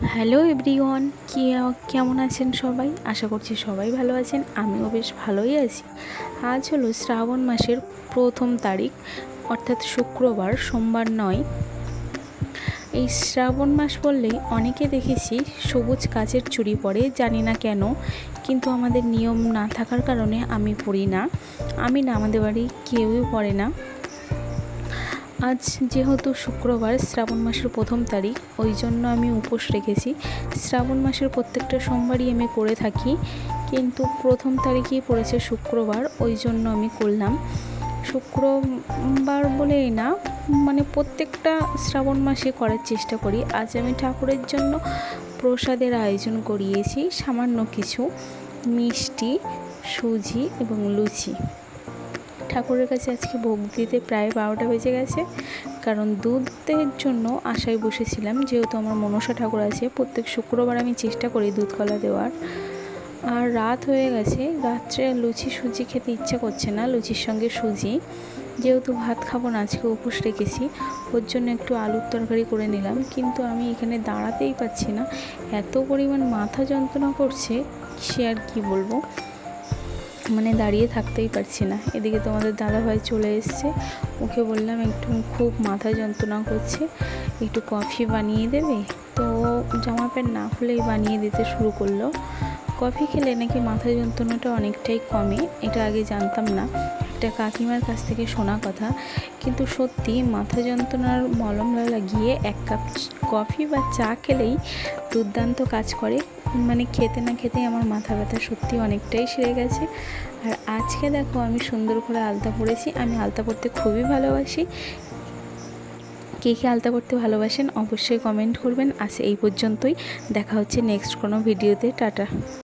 Hello everyone, কেমন আছেন সবাই? আশা করছি সবাই ভালো আছেন। আমিও বেশ ভালোই আছি। আজ হলো শ্রাবণ মাসের প্রথম তারিখ, অর্থাৎ শুক্রবার, সোমবার নয়। এই শ্রাবণ মাস বললেই অনেকে দেখেছি সবুজ কাচের চুড়ি পরে, জানি না কেন, কিন্তু আমাদের নিয়ম না থাকার কারণে আমি পরি না। আমাদের বাড়ি কেউই পরে না। আজ যেহেতু শুক্রবার, শ্রাবণ মাসের প্রথম তারিখ, ওই জন্য আমি উপোস রেখেছি। শ্রাবণ মাসের প্রত্যেকটা সোমবারই আমি করে থাকি, কিন্তু প্রথম তারিখেই পড়েছে শুক্রবার, ওই জন্য আমি করলাম। শুক্রবার বলেই না, প্রত্যেকটা শ্রাবণ মাসে করার চেষ্টা করি। আজ আমি ঠাকুরের জন্য প্রসাদের আয়োজন করিয়েছি, সামান্য কিছু মিষ্টি, সুজি এবং লুচি। ঠাকুরের কাছে আজকে ভোগ দিতে প্রায় 12টা বেজে গেছে, কারণ দুধের জন্য আশায় বসেছিলাম। যেহেতু আমার মনসা ঠাকুর আছে, প্রত্যেক শুক্রবার আমি চেষ্টা করি দুধ কলা দেওয়ার। আর রাত হয়ে গেছে, রাত্রে লুচি সুজি খেতে ইচ্ছা করছে না, লুচির সঙ্গে সুজি। যেহেতু ভাত খাবো না, আজকে উপোস রেখেছি, ওর জন্য একটু আলুর তরকারি করে নিলাম। কিন্তু আমি এখানে দাঁড়াতেই পারছি না, এত পরিমাণ মাথা যন্ত্রণা করছে, সে আর কি বলবো। দাঁড়িয়ে থাকতেই পারছি না। এদিকে তোমাদের দাদাভাই চলে এসছে, ওকে বললাম একটু খুব মাথা যন্ত্রণা করছে, একটু কফি বানিয়ে দেবে। তো জামা প্যান্ট না খুলেই বানিয়ে দিতে শুরু করলো। কফি খেলে নাকি মাথা যন্ত্রণাটা অনেকটাই কমে, এটা আগে জানতাম না, একটা কাকিমার কাছ থেকে শোনা কথা। কিন্তু সত্যি মাথা যন্ত্রণার মলম লাগিয়ে 1 কাপ কফি বা চা খেলেই দুর্দান্ত কাজ করে। খেতে না খেতেই আমার মাথা ব্যথা সত্যি অনেকটাই সেরে গেছে। আর আজকে দেখো আমি সুন্দর করে আলতা পরেছি। আমি আলতা পরতে খুবই ভালোবাসি। কে কে আলতা পরতে ভালোবাসেন অবশ্যই কমেন্ট করবেন। আজ এই পর্যন্তই, দেখা হচ্ছে নেক্সট কোনো ভিডিওতে। টাটা।